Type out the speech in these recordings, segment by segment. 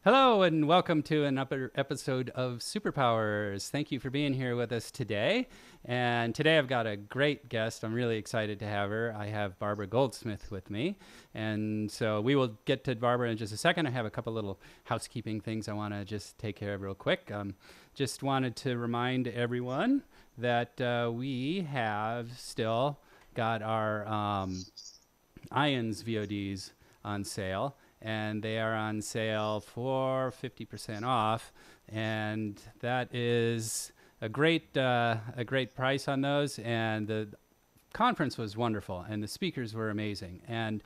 Hello and welcome to another episode of Superpowers. Thank you for being here with us today. And today I've got a great guest. I'm really excited to have her. I have Barbara Goldsmith with me. And so we will get to Barbara in just a second. I have a couple little housekeeping things I want to just take care of real quick. Just wanted to remind everyone that we have still got our Ions VODs on sale. And they are on sale for 50% off, and that is a great price on those. And the conference was wonderful, and the speakers were amazing. And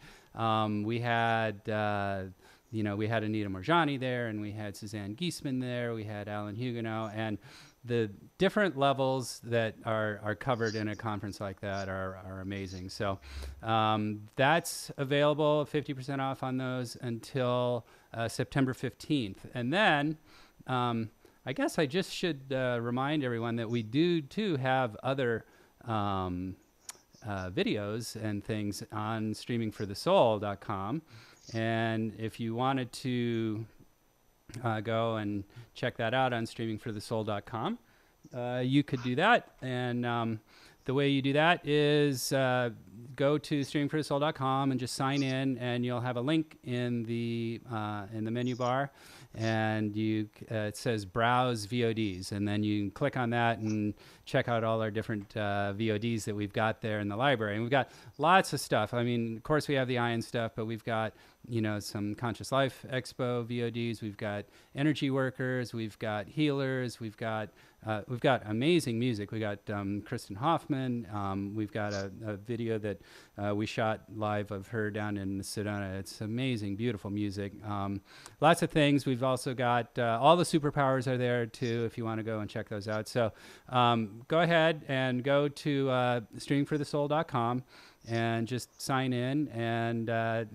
we had we had Anita Morjani there, and we had Suzanne Giesman there, we had Alan Huguenot, and the different levels that are covered in a conference like that are amazing. So that's available, 50% off on those until September 15th. And then I guess I just should remind everyone that we do too have other videos and things on streamingforthesoul.com. And if you wanted to go and check that out on streamingforthesoul.com. You could do that. And the way you do that is go to streamingforthesoul.com and just sign in, and you'll have a link in the menu bar, and it says Browse VODs, and then you can click on that and check out all our different VODs that we've got there in the library. And we've got lots of stuff. I mean, of course, we have the Ion stuff, but we've got some Conscious Life Expo VODs. We've got energy workers. We've got healers. We've got amazing music. We got Kristen Hoffman. We've got a video that we shot live of her down in Sedona. It's amazing, beautiful music. Lots of things. We've also got all the superpowers are there too, if you want to go and check those out. So go ahead and go to streamingforthesoul.com and just sign in and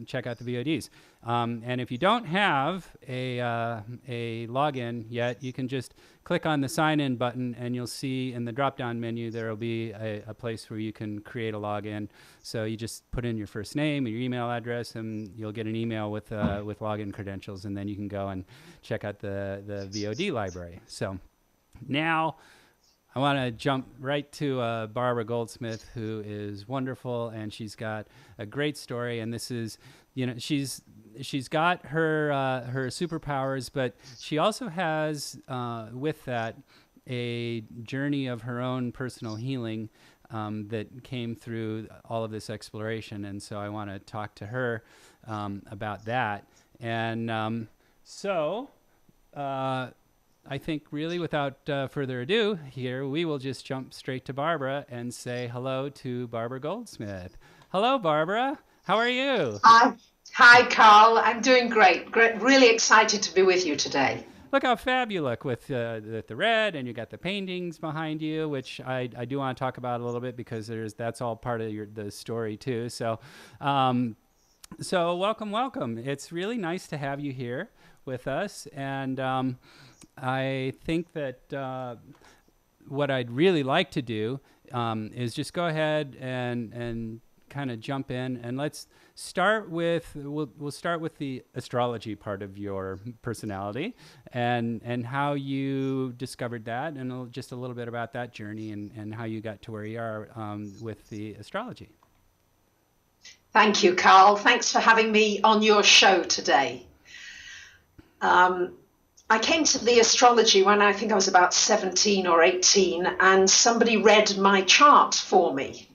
check out the VODs. And if you don't have a login yet, you can just click on the sign in button, and you'll see in the drop down menu there will be a place where you can create a login. So you just put in your first name and your email address, and you'll get an email with login credentials, and then you can go and check out the VOD library. So now I want to jump right to Barbara Goldsmith, who is wonderful, and she's got a great story. And this is, she's got her superpowers, but she also has with that a journey of her own personal healing that came through all of this exploration. And so I want to talk to her about that. And I think really without further ado here, we will just jump straight to Barbara and say hello to Barbara Goldsmith. Hello, Barbara. How are you? Hi, Carl. I'm doing great. Really excited to be with you today. Look how fab you look with the red, and you got the paintings behind you, which I do want to talk about a little bit because that's all part of the story too. So, welcome. It's really nice to have you here with us, and I think that what I'd really like to do is just go ahead and kind of jump in, and let's start with we'll start with the astrology part of your personality and how you discovered that, and just a little bit about that journey and how you got to where you are with the astrology. Thank you, Carl. Thanks for having me on your show today. I came to the astrology when I think I was about 17 or 18, and somebody read my chart for me.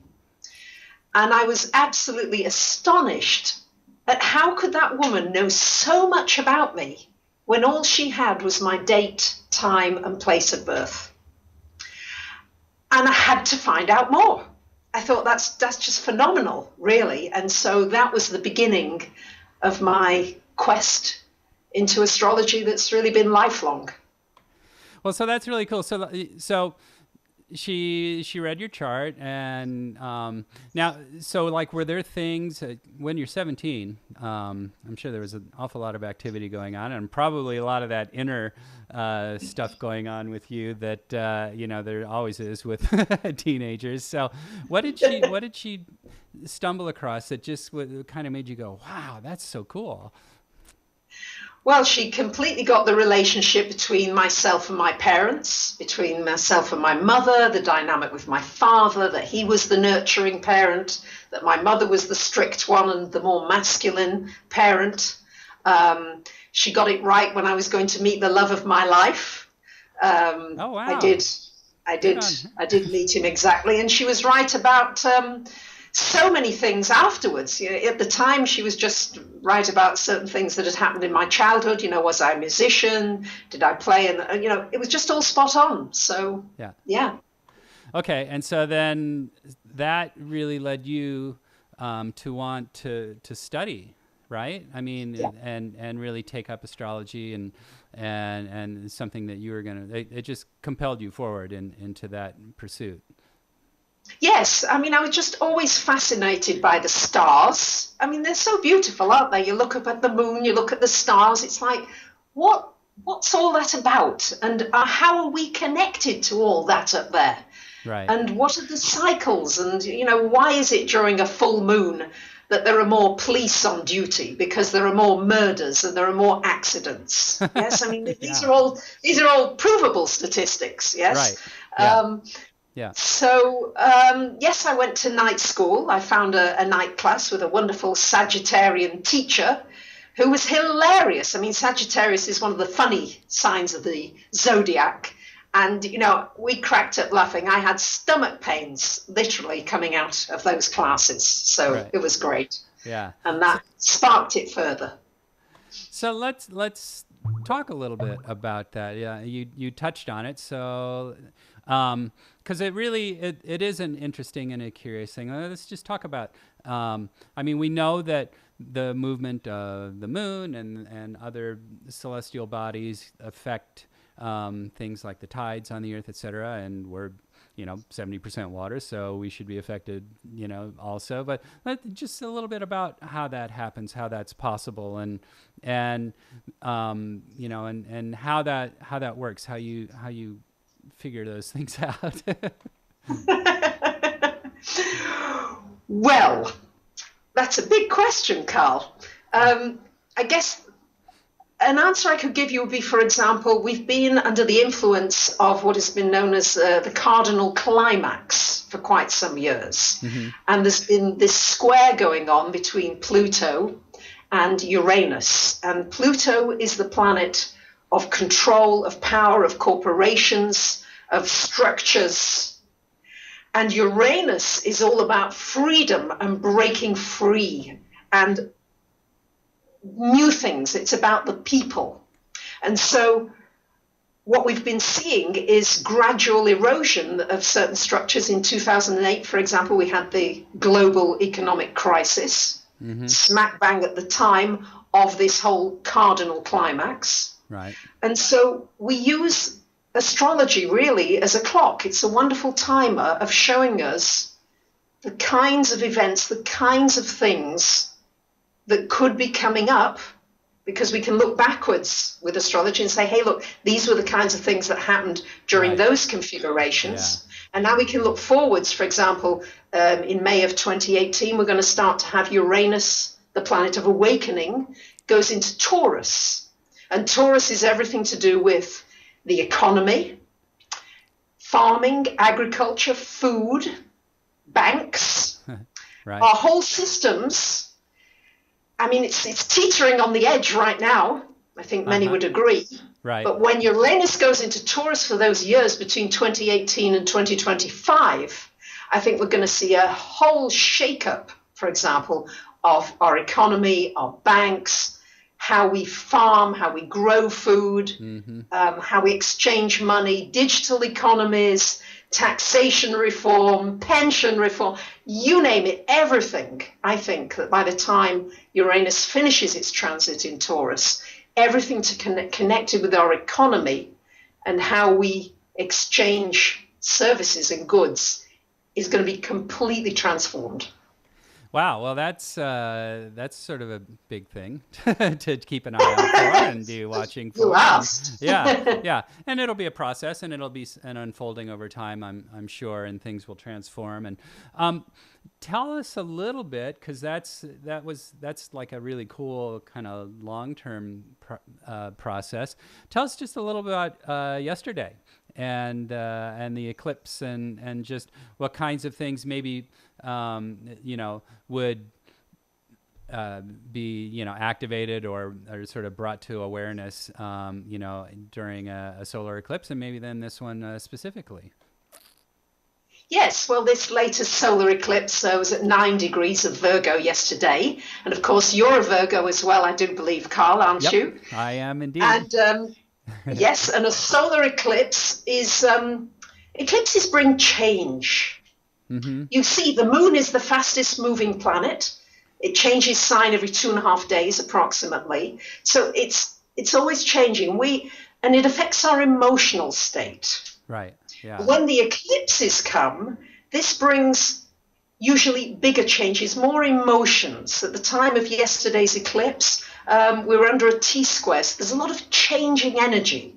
And I was absolutely astonished at how could that woman know so much about me when all she had was my date, time, and place of birth. And I had to find out more. I thought that's just phenomenal, really. And so that was the beginning of my quest into astrology that's really been lifelong. Well, so that's really cool. So she read your chart, and now, so like, were there things when you're 17? I'm sure there was an awful lot of activity going on, and probably a lot of that inner stuff going on with you that there always is with teenagers. So, what did she stumble across that just kind of made you go, "Wow, that's so cool"? Well, she completely got the relationship between myself and my parents, between myself and my mother, the dynamic with my father, that he was the nurturing parent, that my mother was the strict one and the more masculine parent. She got it right when I was going to meet the love of my life. Oh, I wow. did. Good on. I did meet him exactly, and she was right about so many things afterwards. At the time, she was just right about certain things that had happened in my childhood. Was I a musician? Did I play? And it was just all spot on. So yeah. Okay, and so then that really led you to want to study, right? I mean, Yeah. and really take up astrology and something that you were it just compelled you forward into that pursuit. Yes, I mean, I was just always fascinated by the stars. I mean, they're so beautiful, aren't they? You look up at the moon, you look at the stars. It's like, what's all that about? And how are we connected to all that up there? Right. And what are the cycles? And, why is it during a full moon that there are more police on duty because there are more murders and there are more accidents? Yes, I mean, these are all provable statistics. Yes. Right. Yeah. So, yes, I went to night school. I found a night class with a wonderful Sagittarian teacher who was hilarious. I mean, Sagittarius is one of the funny signs of the zodiac. And, we cracked up laughing. I had stomach pains literally coming out of those classes. So It was great. Yeah. And that sparked it further. So let's talk a little bit about that. Yeah, you touched on it. So, because it is an interesting and a curious thing. Let's just talk about. I mean, we know that the movement of the moon and other celestial bodies affect things like the tides on the earth, etc. And we're 70% water, so we should be affected, also. But just a little bit about how that happens, how that's possible, and how that works, how you figure those things out. Well, that's a big question, Carl. I guess an answer I could give you would be, for example, we've been under the influence of what has been known as the Cardinal Climax for quite some years. Mm-hmm. And there's been this square going on between Pluto and Uranus. And Pluto is the planet of control, of power, of corporations, of structures. And Uranus is all about freedom and breaking free and new things. It's about the people. And so what we've been seeing is gradual erosion of certain structures. In 2008, for example, we had the global economic crisis, smack bang at the time of this whole cardinal climax. Right. And so we use astrology really as a clock. It's a wonderful timer of showing us the kinds of events, the kinds of things that could be coming up, because we can look backwards with astrology and say, hey, look, these were the kinds of things that happened during those configurations. Yeah. And now we can look forwards. For example, in May of 2018, we're going to start to have Uranus, the planet of awakening, goes into Taurus. And Taurus is everything to do with the economy, farming, agriculture, food, banks, right. Our whole systems. I mean, it's teetering on the edge right now. I think many would agree. Right. But when Uranus goes into Taurus for those years between 2018 and 2025, I think we're going to see a whole shakeup, for example, of our economy, our banks, how we farm, how we grow food, how we exchange money, digital economies, taxation reform, pension reform, you name it, everything. I think that by the time Uranus finishes its transit in Taurus, everything connected with our economy and how we exchange services and goods is going to be completely transformed. Wow. Well, that's sort of a big thing to keep an eye out for and be watching for. You asked. Yeah, yeah, and it'll be a process, and it'll be an unfolding over time. I'm sure, and things will transform. And tell us a little bit, because that's like a really cool kind of long-term process. Tell us just a little bit about yesterday and the eclipse, and just what kinds of things maybe would be activated or sort of brought to awareness during a solar eclipse, and maybe then this one specifically. Yes, well, this latest solar eclipse was at 9 degrees of Virgo yesterday. And of course, you're a Virgo as well, I do believe, Karl, aren't Yep, you? I am indeed. And yes, and a solar eclipse is, eclipses bring change. Mm-hmm. You see, the moon is the fastest moving planet. It changes sign every 2.5 days approximately. So it's always changing. And it affects our emotional state. Right. Yeah. When the eclipses come, this brings usually bigger changes, more emotions. At the time of yesterday's eclipse, we were under a T-square, so there's a lot of changing energy.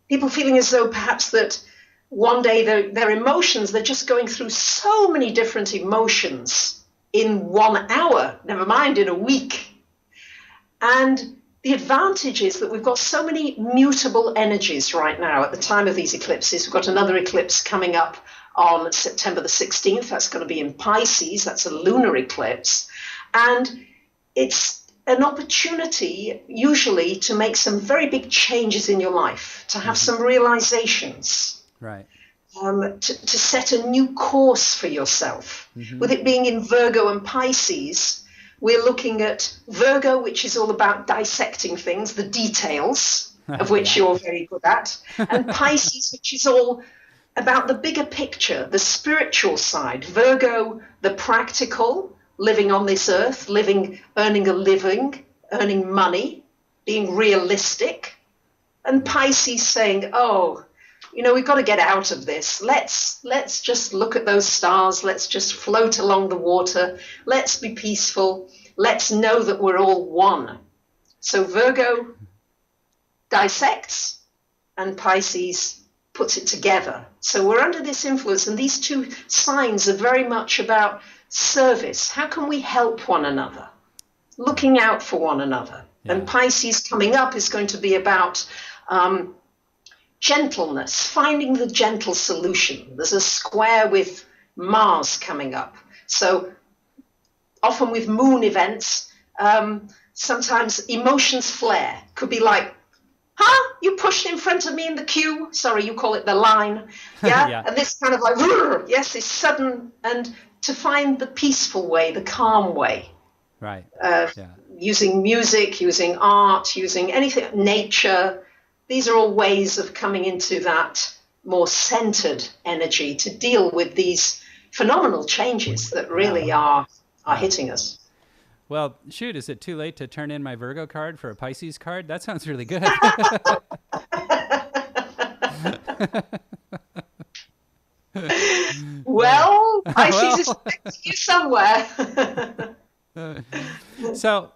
People feeling as though perhaps that one day their emotions, they're just going through so many different emotions in 1 hour, never mind in a week. And the advantage is that we've got so many mutable energies right now at the time of these eclipses. We've got another eclipse coming up on September the 16th. That's going to be in Pisces. That's a lunar eclipse. And it's an opportunity usually to make some very big changes in your life, to have some realizations. Right. To set a new course for yourself. Mm-hmm. With it being in Virgo and Pisces, we're looking at Virgo, which is all about dissecting things, the details of which you're very good at, and Pisces, which is all about the bigger picture, the spiritual side. Virgo, the practical, living on this earth, earning a living, earning money, being realistic, and Pisces saying, we've got to get out of this. Let's just look at those stars. Let's just float along the water. Let's be peaceful. Let's know that we're all one. So Virgo dissects and Pisces puts it together. So we're under this influence, and these two signs are very much about service. How can we help one another? Looking out for one another. Yeah. And Pisces coming up is going to be about gentleness, finding the gentle solution. There's a square with Mars coming up. So often with moon events, sometimes emotions flare. Could be like, you pushed in front of me in the queue. Sorry, you call it the line. Yeah. Yeah. And this kind of like, yes, it's sudden. And to find the peaceful way, the calm way. Right. Using music, using art, using anything, nature. These are all ways of coming into that more centered energy to deal with these phenomenal changes that really are hitting us. Well, shoot, is it too late to turn in my Virgo card for a Pisces card? That sounds really good. Well, Pisces is next to you somewhere. So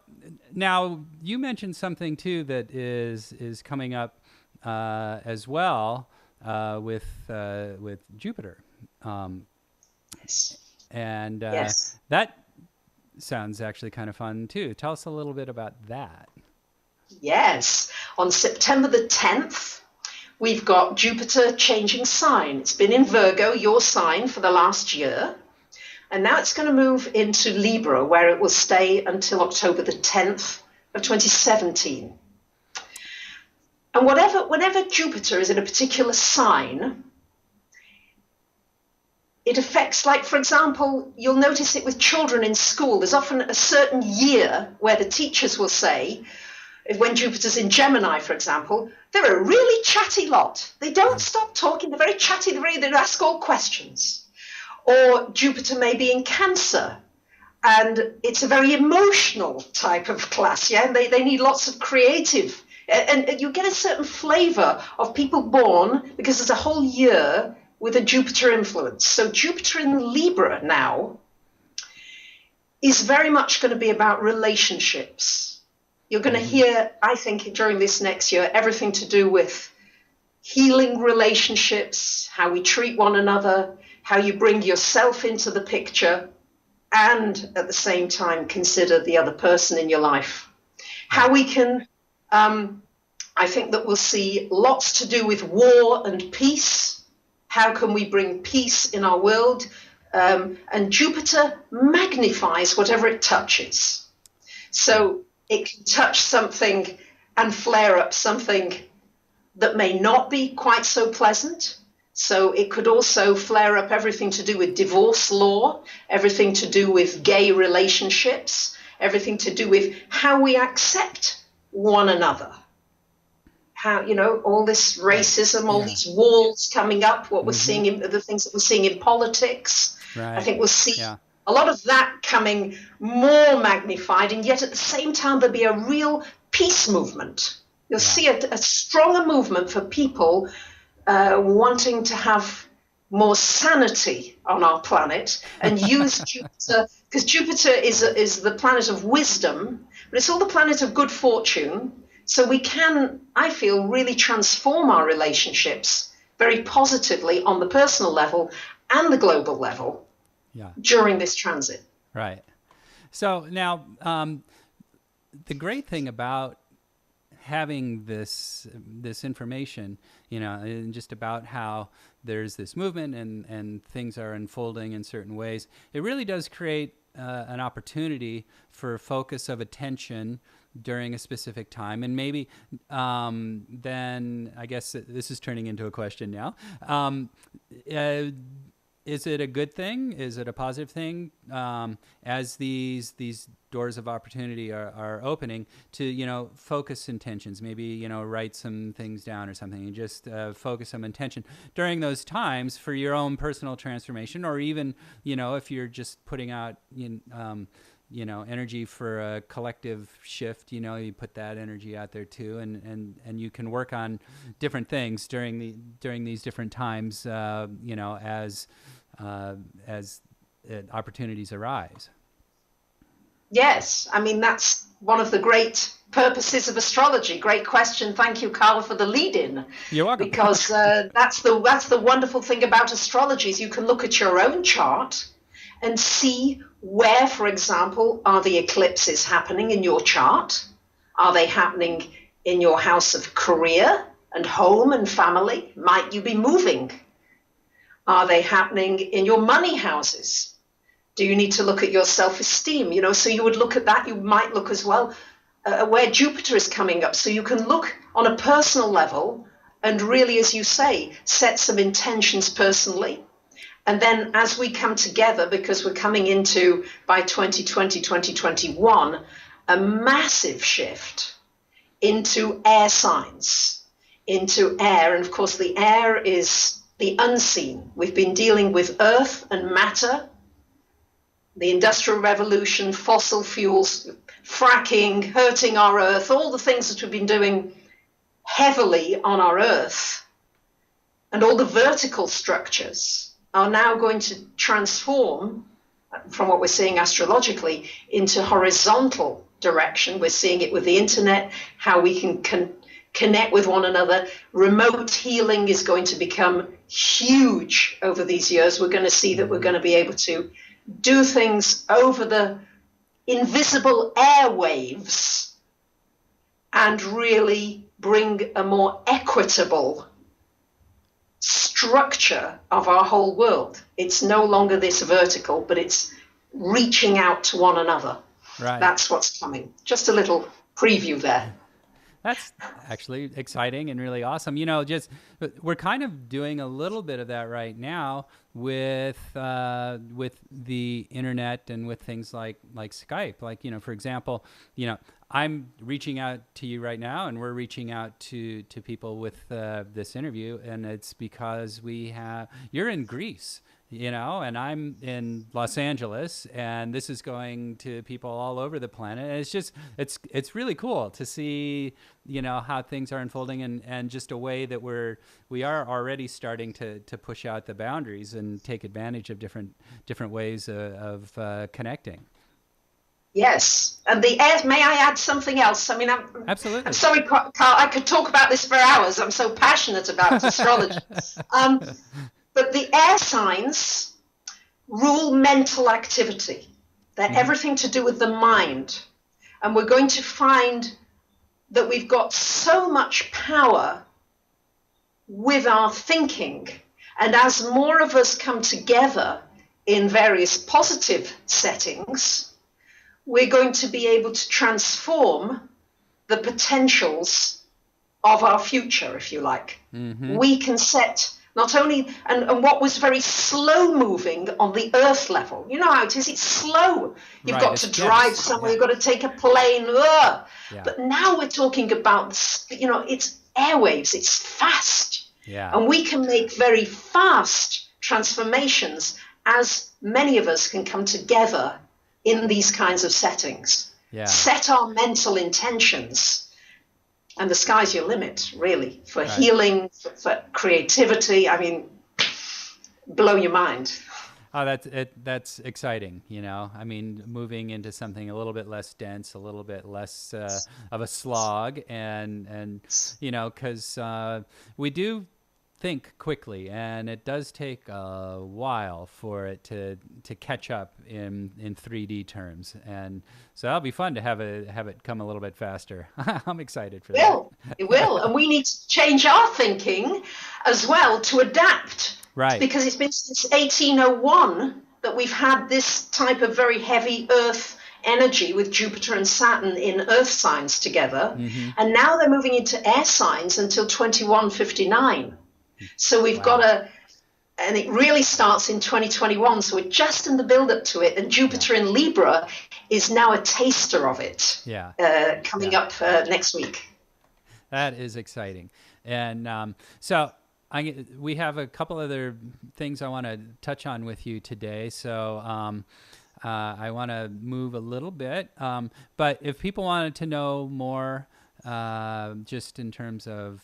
now you mentioned something too that is coming up as well with Jupiter, and yes. That sounds actually kind of fun too. Tell us a little bit about that. Yes, on September the 10th, we've got Jupiter changing sign. It's been in Virgo, your sign, for the last year. And now it's going to move into Libra, where it will stay until October the 10th of 2017. And whenever Jupiter is in a particular sign, it affects, like, for example, you'll notice it with children in school. There's often a certain year where the teachers will say, when Jupiter's in Gemini, for example, they're a really chatty lot. They don't stop talking. They're very chatty. They ask all questions. Or Jupiter may be in Cancer, and it's a very emotional type of class, yeah? And they need lots of creative. And you get a certain flavor of people born, because there's a whole year with a Jupiter influence. So Jupiter in Libra now is very much going to be about relationships. You're going to hear, I think, during this next year, everything to do with healing relationships, how we treat one another, how you bring yourself into the picture, and at the same time consider the other person in your life. How we can, I think that we'll see lots to do with war and peace. How can we bring peace in our world? And Jupiter magnifies whatever it touches. So it can touch something and flare up something that may not be quite so pleasant. So it could also flare up everything to do with divorce law, everything to do with gay relationships, everything to do with how we accept one another. How, you know, all this racism, all these walls coming up, what we're seeing in the things that we're seeing in politics. Right. I think we'll see a lot of that coming more magnified, and yet at the same time there'll be a real peace movement. You'll see a stronger movement for people wanting to have more sanity on our planet and use Jupiter, because Jupiter is the planet of wisdom, but it's all the planet of good fortune. So we can, I feel, really transform our relationships very positively on the personal level and the global level during this transit. Right. So now, the great thing about having this information, you know, and just about how there's this movement and things are unfolding in certain ways, it really does create an opportunity for focus of attention during a specific time. And maybe then I guess this is turning into a question now. Is it a good thing? Is it a positive thing as these doors of opportunity are opening to, you know, focus intentions, maybe, you know, write some things down or something and just focus some intention during those times for your own personal transformation, or even, you know, if you're just putting out, you know, energy for a collective shift, you know, you put that energy out there too, and you can work on different things during these different times, you know, as opportunities arise. Yes, I mean, that's one of the great purposes of astrology. Great question. Thank you, Karl, for the lead-in. You're welcome. Because that's the wonderful thing about astrology is you can look at your own chart and see where, for example, are the eclipses happening in your chart? Are they happening in your house of career and home and family? Might you be moving? Are they happening in your money houses? Do you need to look at your self-esteem? You know, so you would look at that. You might look as well where Jupiter is coming up. So you can look on a personal level and really, as you say, set some intentions personally. And then as we come together, because we're coming into, by 2020, 2021, a massive shift into air signs, into air. And of course, the air is the unseen. We've been dealing with earth and matter, the Industrial Revolution, fossil fuels, fracking, hurting our earth, all the things that we've been doing heavily on our earth, and all the vertical structures are now going to transform from what we're seeing astrologically into horizontal direction. We're seeing it with the internet, how we can connect with one another. Remote healing is going to become huge over these years. We're going to see that we're going to be able to do things over the invisible airwaves and really bring a more equitable structure of our whole world. It's no longer this vertical, but it's reaching out to one another. Right. That's what's coming. Just a little preview there. That's actually exciting and really awesome. You know, just we're kind of doing a little bit of that right now with the internet and with things like Skype. Like, you know, for example, you know, I'm reaching out to you right now, and we're reaching out to people with this interview, and it's because you're in Greece, you know, and I'm in Los Angeles, and this is going to people all over the planet. And it's just, it's really cool to see, you know, how things are unfolding, and just a way that we are already starting to push out the boundaries and take advantage of different ways of connecting. Yes, and the air. May I add something else? I mean, Absolutely. I'm sorry, Carl. I could talk about this for hours. I'm so passionate about astrology. But the air signs rule mental activity. They're everything to do with the mind, and we're going to find that we've got so much power with our thinking, and as more of us come together in various positive settings, we're going to be able to transform the potentials of our future, if you like. We can set not only, and what was very slow moving on the earth level, you know how it is, it's slow. You've got to drive somewhere, you've got to take a plane, but now we're talking about, you know, it's airwaves, it's fast. And we can make very fast transformations as many of us can come together in these kinds of settings. Set our mental intentions, and the sky's your limit, really, for healing, for creativity. I mean, blow your mind. Oh, that's exciting, you know. I mean, moving into something a little bit less dense, a little bit less of a slog, and you know, because we do think quickly, and it does take a while for it to catch up in 3D terms, and so that'll be fun to have it come a little bit faster. I'm excited for that. It will, and we need to change our thinking as well to adapt. Right. Because it's been since 1801 that we've had this type of very heavy Earth energy with Jupiter and Saturn in Earth signs together, and now they're moving into air signs until 2159. So we've got and it really starts in 2021. So we're just in the build up to it. And Jupiter in Libra is now a taster of it. Coming up next week. That is exciting. And so we have a couple other things I want to touch on with you today. So I want to move a little bit. But if people wanted to know more, just in terms of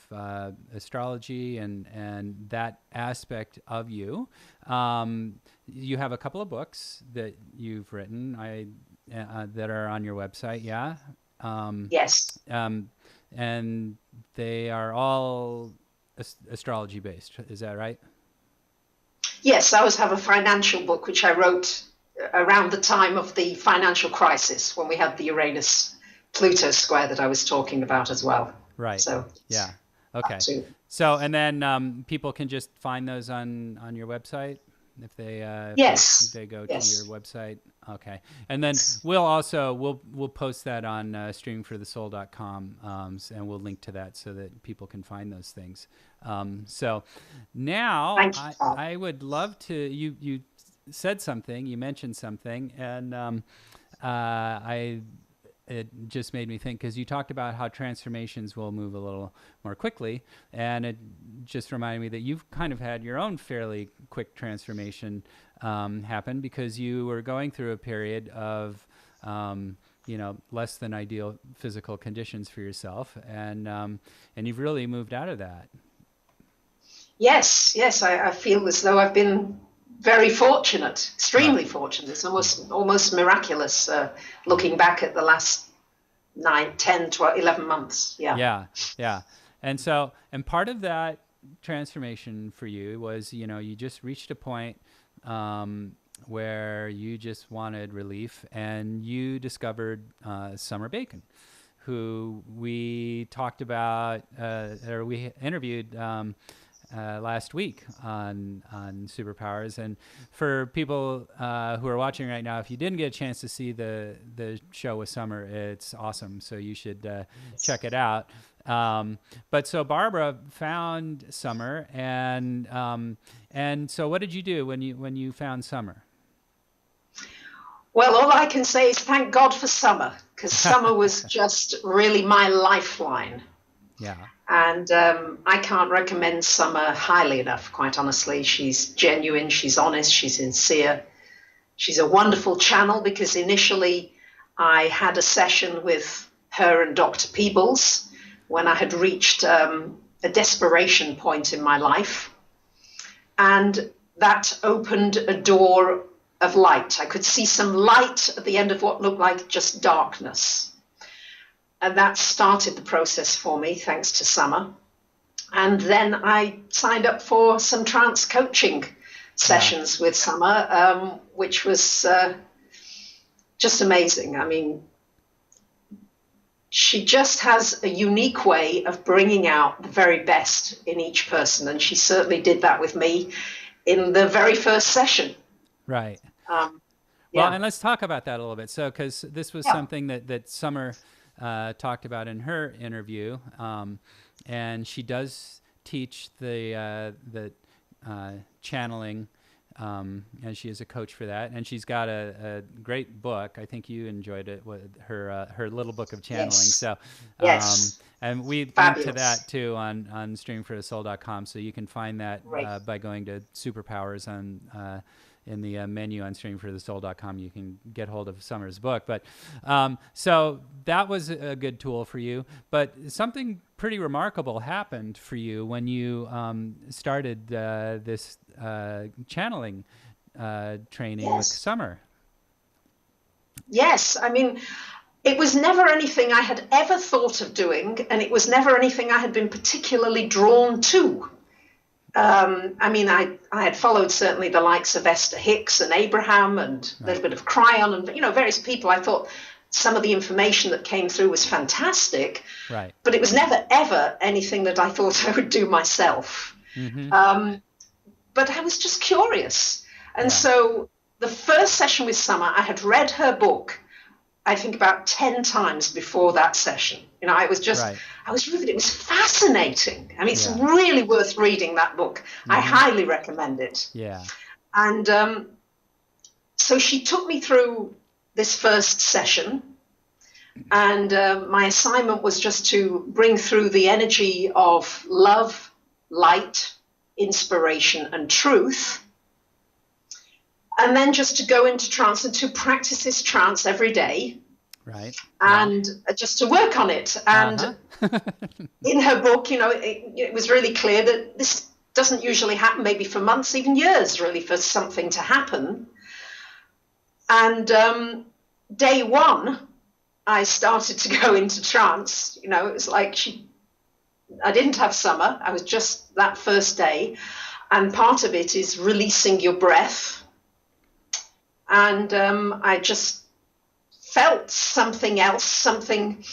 astrology and that aspect of you, you have a couple of books that you've written that are on your website, yes. And they are all astrology based, is that right? Yes, I always have a financial book which I wrote around the time of the financial crisis when we had the Uranus Pluto square that I was talking about as well. Right. So okay. So and then people can just find those on your website if they if they go to your website. Okay. And then we'll post that on streamingforthesoul.com and we'll link to that so that people can find those things. So now I would love to you said something, you mentioned something, and it just made me think, because you talked about how transformations will move a little more quickly, and it just reminded me that you've kind of had your own fairly quick transformation happen, because you were going through a period of less than ideal physical conditions for yourself, and you've really moved out of that. Yes, I feel as though I've been very fortunate, extremely fortunate. It's almost miraculous looking back at the last 9, 10, 12, 11 months. Yeah. And part of that transformation for you was, you just reached a point where you just wanted relief, and you discovered Summer Bacon, who we talked about, or we interviewed last week on Superpowers. And for people who are watching right now, if you didn't get a chance to see the show with Summer, it's awesome. So you should check it out. But so Barbara found Summer, and so what did you do when you found Summer? Well, all I can say is thank God for Summer, because Summer was just really my lifeline. Yeah. And I can't recommend Summer highly enough, quite honestly. She's genuine, she's honest, she's sincere. She's a wonderful channel, because initially I had a session with her and Dr. Peebles when I had reached a desperation point in my life. And that opened a door of light. I could see some light at the end of what looked like just darkness. And that started the process for me, thanks to Summer. And then I signed up for some trance coaching sessions with Summer, which was just amazing. I mean, she just has a unique way of bringing out the very best in each person. And she certainly did that with me in the very first session. Right. Yeah. Well, and let's talk about that a little bit. So, because this was something that Summer talked about in her interview, and she does teach the channeling, and she is a coach for that. And she's got a great book. I think you enjoyed it, with her little book of channeling. Yes. So, Yes. and we link Fabulous. to that too on streamingforthesoul.com. So you can find that by going to Superpowers in the menu on streamingforthesoul.com. You can get hold of Summer's book. But so that was a good tool for you. But something pretty remarkable happened for you when you started this channeling training with Summer. Yes, I mean, it was never anything I had ever thought of doing, and it was never anything I had been particularly drawn to. I mean, I had followed certainly the likes of Esther Hicks and Abraham and a little bit of Cryon and, various people. I thought some of the information that came through was fantastic, right? But it was never, ever anything that I thought I would do myself. Mm-hmm. But I was just curious. And so the first session with Summer, I had read her book, I think about 10 times before that session. I was just, I was riveted. It was fascinating. I mean, it's really worth reading that book. Mm-hmm. I highly recommend it. Yeah. And so she took me through this first session, and my assignment was just to bring through the energy of love, light, inspiration, and truth. And then just to go into trance and to practice this trance every day. Right. And just to work on it. And in her book, it was really clear that this doesn't usually happen, maybe for months, even years, really, for something to happen. And day one, I started to go into trance. It was like I didn't have Summer. I was just that first day. And part of it is releasing your breath. And I just felt something else, something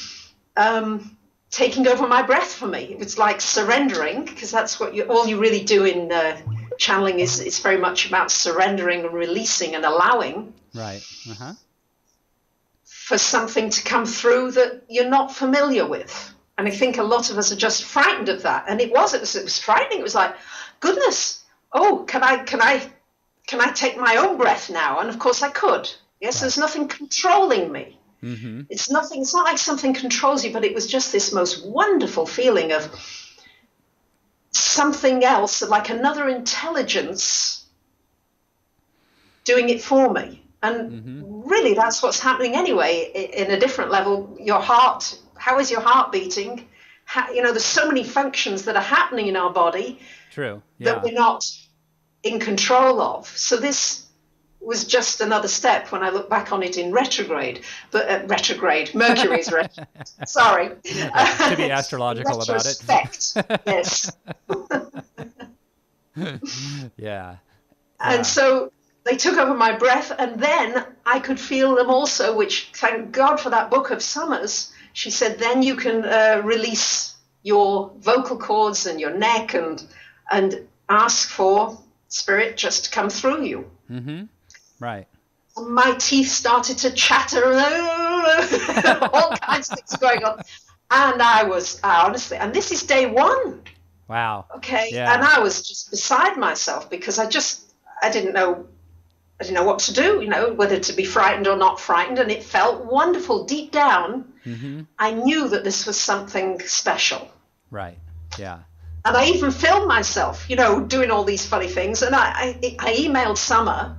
taking over my breath for me. It was like surrendering, because that's what all you really do in channeling is it's very much about surrendering and releasing and allowing. Right. Uh-huh. For something to come through that you're not familiar with. And I think a lot of us are just frightened of that. And it was frightening. It was like, goodness, can I take my own breath now? And of course I could. Yes, there's nothing controlling me. Mm-hmm. It's not like something controls you, but it was just this most wonderful feeling of something else, like another intelligence doing it for me. And really that's what's happening anyway, in a different level. Your heart, how is your heart beating? There's so many functions that are happening in our body. True. Yeah. That we're not in control of. So this was just another step when I look back on it in retrograde. But Mercury is retrograde. Sorry. To be astrological about it. Yes. Yeah. And so they took over my breath, and then I could feel them also, which, thank God for that book of Summers. She said, then you can release your vocal cords and your neck and ask for Spirit just to come through you. Mm-hmm. Right. And my teeth started to chatter, all kinds of things going on. And I honestly, and this is day one. Wow. Okay. Yeah. And I was just beside myself because I didn't know what to do, whether to be frightened or not frightened. And it felt wonderful. Deep down, I knew that this was something special. Right. Yeah. And I even filmed myself, doing all these funny things. And I emailed Summer,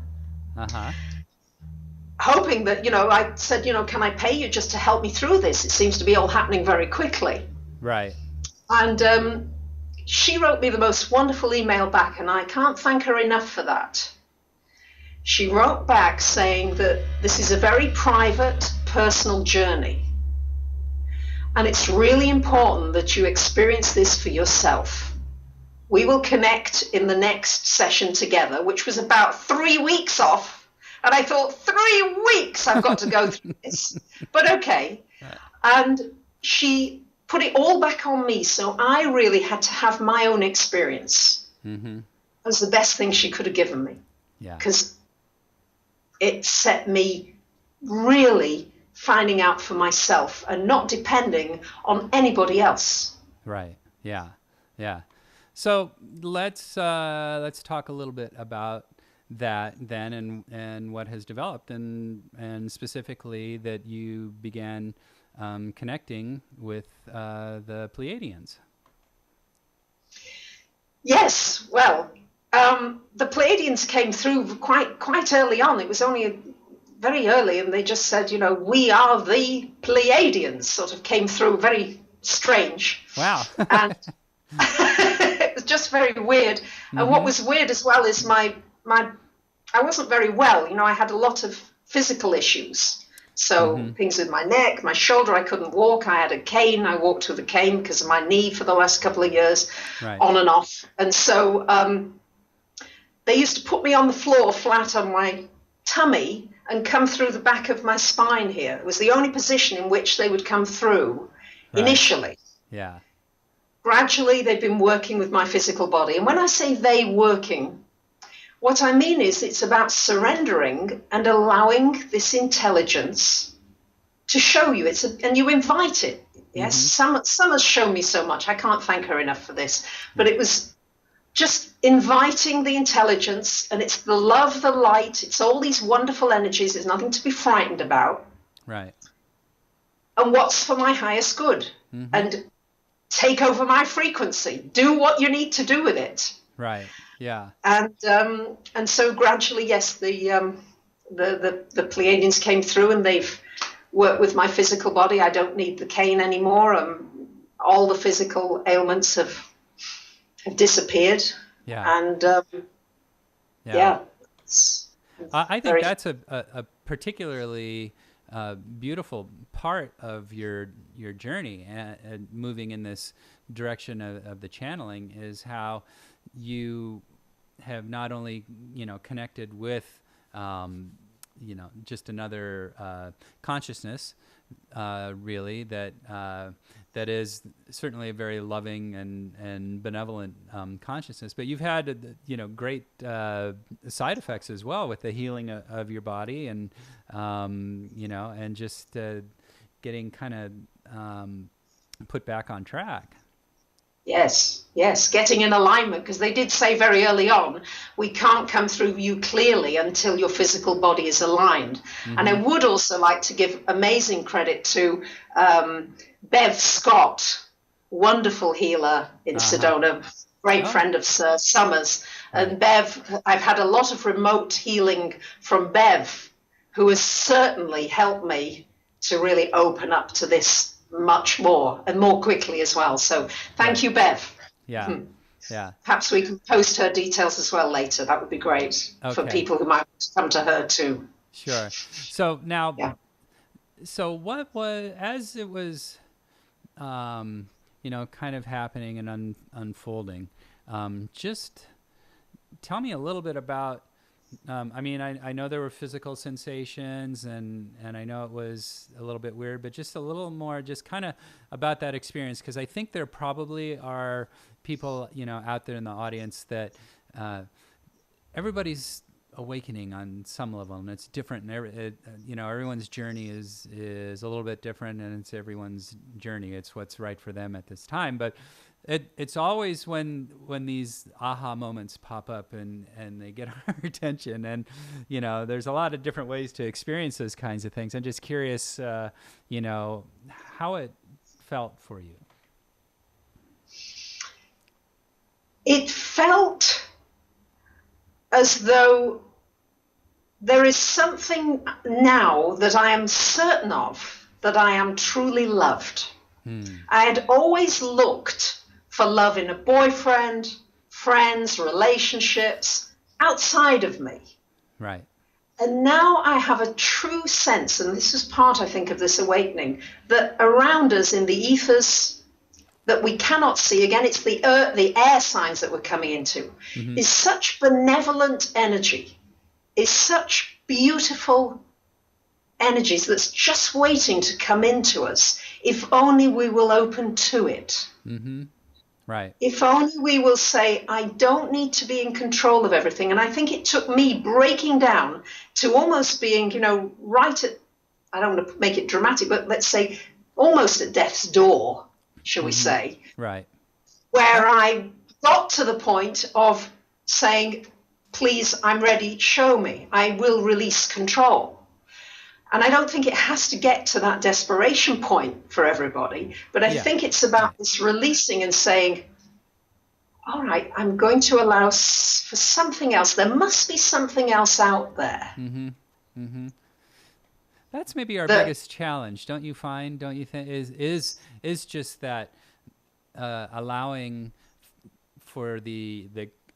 hoping that, I said, can I pay you just to help me through this? It seems to be all happening very quickly. Right. And she wrote me the most wonderful email back, and I can't thank her enough for that. She wrote back saying that this is a very private, personal journey. And it's really important that you experience this for yourself. We will connect in the next session together, which was about 3 weeks off. And I thought, 3 weeks I've got to go through this. But okay. And she put it all back on me. So I really had to have my own experience. It was the best thing she could have given me. Yeah. Because it set me really finding out for myself and not depending on anybody else. Right. Yeah. Yeah. So let's talk a little bit about that then, and what has developed, and specifically that you began connecting with the Pleiadians. Yes. Well, the Pleiadians came through quite early on. It was only very early, and they just said, we are the Pleiadians. Sort of came through very strange. Wow. And it was just very weird. And what was weird as well is I wasn't very well. I had a lot of physical issues. So things with my neck, my shoulder, I couldn't walk. I had a cane. I walked with a cane because of my knee for the last couple of years, on and off. And so they used to put me on the floor flat on my tummy and come through the back of my spine here. It was the only position in which they would come through initially. Yeah. Gradually, they've been working with my physical body. And when I say they working, what I mean is it's about surrendering and allowing this intelligence to show you. And you invite it. Yes, Summer's shown me so much. I can't thank her enough for this. But it was just inviting the intelligence, and it's the love, the light. It's all these wonderful energies. There's nothing to be frightened about. Right. And what's for my highest good. And take over my frequency. Do what you need to do with it. Right. Yeah. And so gradually, yes, the Pleiadians came through, and they've worked with my physical body. I don't need the cane anymore. All the physical ailments have disappeared. Yeah. And I think that's a particularly beautiful part of your journey, and moving in this direction of the channeling, is how you have not only connected with just another consciousness, really, that is certainly a very loving and benevolent consciousness, but you've had great side effects as well with the healing of your body, and and just getting kind of put back on track. Yes, getting in alignment, because they did say very early on, we can't come through you clearly until your physical body is aligned. And I would also like to give amazing credit to Bev Scott, wonderful healer in Sedona, great friend of Sir Summers. And Bev, I've had a lot of remote healing from Bev, who has certainly helped me to really open up to this much more, and more quickly as well. So thank you, Bev. Yeah. Yeah. Perhaps we can post her details as well later. That would be great for people who might come to her too. Sure. So now, so what was, as it was, kind of happening and unfolding, just tell me a little bit about, I know there were physical sensations, and I know it was a little bit weird, but just a little more, just kind of about that experience, because I think there probably are people, out there in the audience that everybody's awakening on some level, and it's different. And everyone's journey is a little bit different, and it's everyone's journey. It's what's right for them at this time, but it's always when these aha moments pop up and they get our attention, and there's a lot of different ways to experience those kinds of things. I'm just curious, how it felt for you. It felt as though there is something now that I am certain of, that I am truly loved. I had always looked for love in a boyfriend, friends, relationships outside of me. Right. And now I have a true sense, and this was part, I think, of this awakening, that around us in the ethers that we cannot see, again, it's the air signs that we're coming into, is such benevolent energy, is such beautiful energies that's just waiting to come into us, if only we will open to it. Right. If only we will say, I don't need to be in control of everything. And I think it took me breaking down to almost being, right at, I don't want to make it dramatic, but let's say almost at death's door, shall we say. Right. Where I got to the point of saying, please, I'm ready, show me. I will release control. And I don't think it has to get to that desperation point for everybody, but I think it's about this releasing and saying, all right, I'm going to allow for something else. There must be something else out there. That's maybe our biggest challenge, don't you find? Don't you think? Is just that allowing for the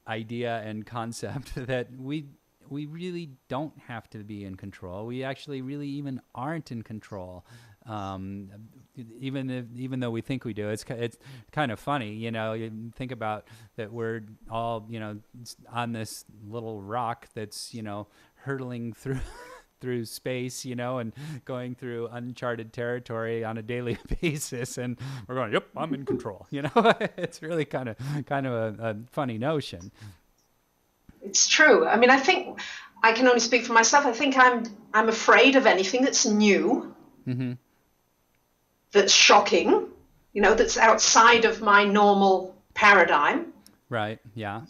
idea and concept that we really don't have to be in control. We actually really even aren't in control, even though we think we do. It's kind of funny, You think about that we're all on this little rock that's hurtling through space, and going through uncharted territory on a daily basis, and we're going, "Yep, I'm in control." It's really kind of a funny notion. It's true. I mean, I think I can only speak for myself. I think I'm afraid of anything that's new, that's shocking, that's outside of my normal paradigm. Right. Yeah.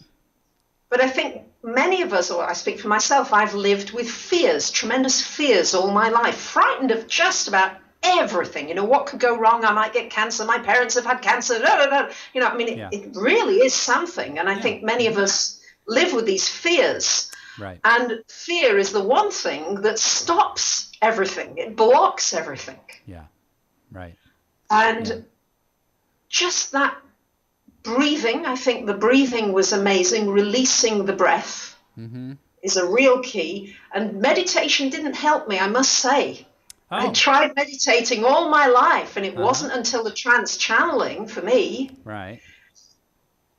But I think many of us, or I speak for myself, I've lived with fears, tremendous fears all my life, frightened of just about everything. What could go wrong? I might get cancer. My parents have had cancer. It really is something. And I think many of us live with these fears. Right. And fear is the one thing that stops everything. It blocks everything. Yeah. Right. And just that breathing, I think the breathing was amazing. Releasing the breath is a real key. And meditation didn't help me, I must say. I tried meditating all my life, and it wasn't until the trance channeling for me. Right.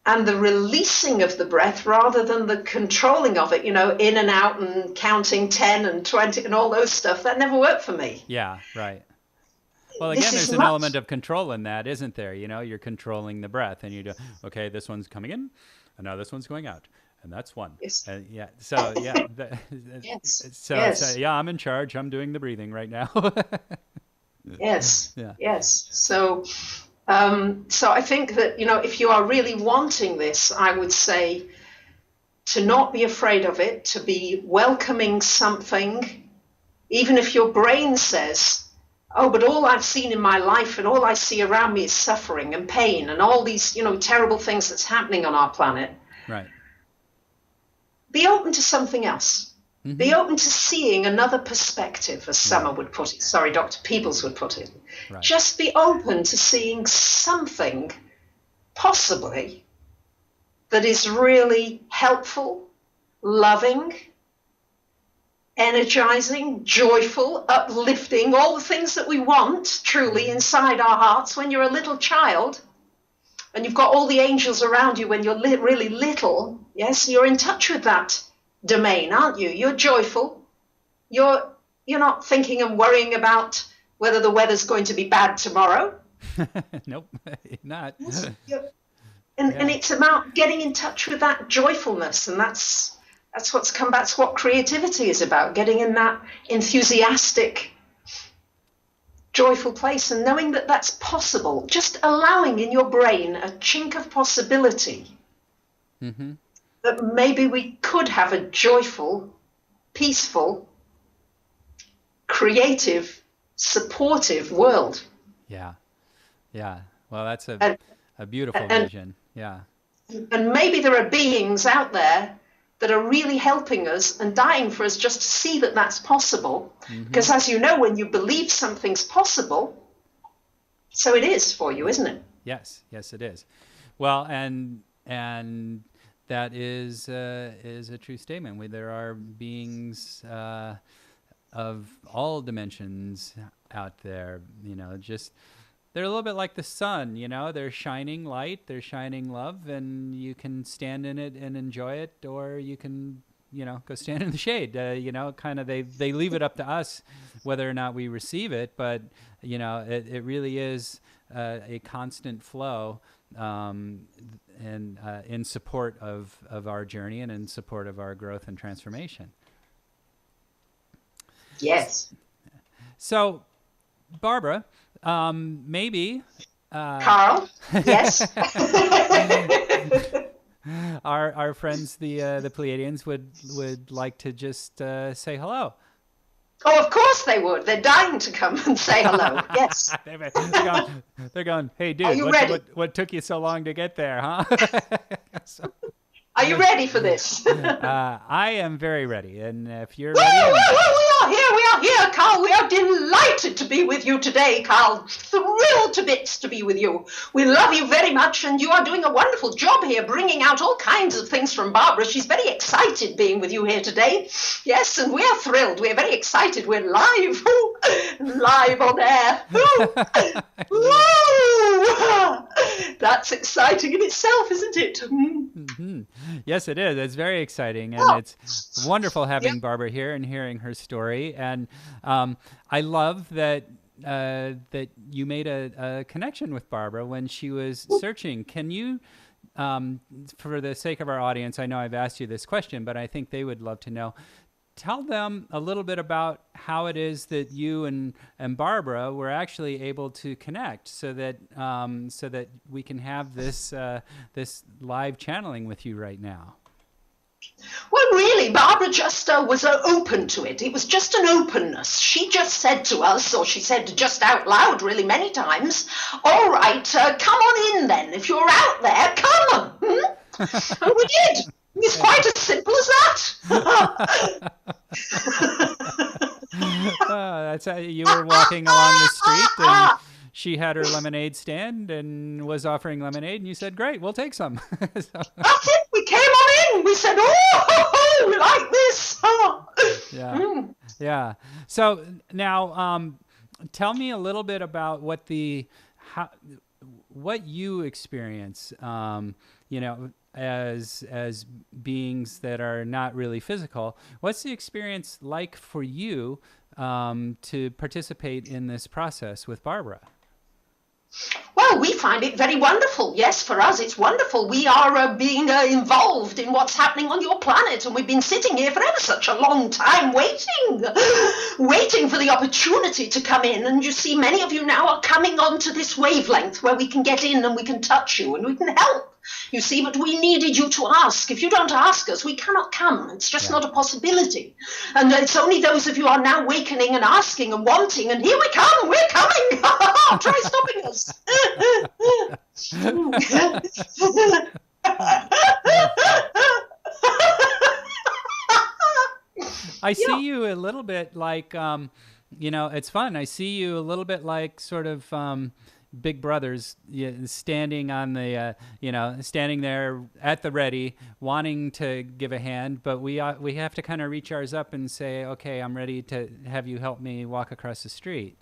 And the releasing of the breath rather than the controlling of it, in and out and counting 10 and 20 and all those stuff, that never worked for me. Yeah, right. Well, again, there's an element of control in that, isn't there? You're controlling the breath, and you do, okay, this one's coming in, and now this one's going out, and that's one. Yes. I'm in charge. I'm doing the breathing right now. Yes. So I think that, if you are really wanting this, I would say to not be afraid of it, to be welcoming something, even if your brain says, oh, but all I've seen in my life and all I see around me is suffering and pain and all these, terrible things that's happening on our planet. Right. Be open to something else. Be open to seeing another perspective, as Summer would put it. Sorry, Dr. Peebles would put it. Right. Just be open to seeing something, possibly, that is really helpful, loving, energizing, joyful, uplifting, all the things that we want truly inside our hearts. When you're a little child and you've got all the angels around you when you're really little, yes, you're in touch with that domain, aren't you? You're joyful. You're not thinking and worrying about whether the weather's going to be bad tomorrow. Nope, not. And it's about getting in touch with that joyfulness, and that's what's come back. That's what creativity is about, getting in that enthusiastic, joyful place and knowing that that's possible, just allowing in your brain a chink of possibility that maybe we could have a joyful, peaceful, creative, supportive world. Yeah. Well, that's a beautiful vision. Yeah. And maybe there are beings out there that are really helping us and dying for us just to see that that's possible. Because as you know, when you believe something's possible, so it is for you, isn't it? Yes, it is. Well, and that is a true statement. There are beings of all dimensions out there. Just they're a little bit like the sun. They're shining light, they're shining love, and you can stand in it and enjoy it, or you can go stand in the shade. Kind of they leave it up to us whether or not we receive it, but it really is a constant flow. And in support of our journey and in support of our growth and transformation. Yes. So, Barbara, maybe... Karl, yes. Our friends, the Pleiadians, would like to just say hello. Oh, of course they would. They're dying to come and say hello. Yes. They're going, hey, dude, Are you ready? What took you so long to get there, huh? Are you ready for this? I am very ready. And if you're ready... ready... We are here, Karl. We are delighted to be with you today, Karl. Thrilled to bits to be with you. We love you very much, and you are doing a wonderful job here, bringing out all kinds of things from Barbara. She's very excited being with you here today. Yes, and we are thrilled. We're very excited. We're live. Live on air. That's exciting in itself, isn't it? Mm-hmm. Yes, it is. It's very exciting, and it's wonderful having Barbara here and hearing her story. And I love that that you made a connection with Barbara when she was searching. Can you, for the sake of our audience, I know I've asked you this question, but I think they would love to know. Tell them a little bit about how it is that you and Barbara were actually able to connect, so that we can have this this live channeling with you right now. Well, really, Barbara just was open to it. It was just an openness. She just said to us, or she said just out loud really many times, all right, come on in then. If you're out there, come on. And we did. It's quite as simple as that. That's how you were walking along the street, and she had her lemonade stand and was offering lemonade, and you said, great, we'll take some. That's it. We came on in. We said, oh, we like this. Yeah. So now tell me a little bit about what you experience, as beings that are not really physical. What's the experience like for you to participate in this process with Barbara? Well, we find it very wonderful. Yes, for us, it's wonderful. We are being involved in what's happening on your planet, and we've been sitting here for ever such a long time waiting for the opportunity to come in. And you see, many of you now are coming onto this wavelength where we can get in and we can touch you and we can help. You see, but we needed you to ask. If you don't ask us, we cannot come. It's just not a possibility. And it's only those of you who are now awakening and asking and wanting, and here we come, we're coming. Try stopping us. I see you a little bit like, it's fun. I see you a little bit like sort of big brothers standing on the, standing there at the ready, wanting to give a hand, but we have to kind of reach ours up and say, okay, I'm ready to have you help me walk across the street.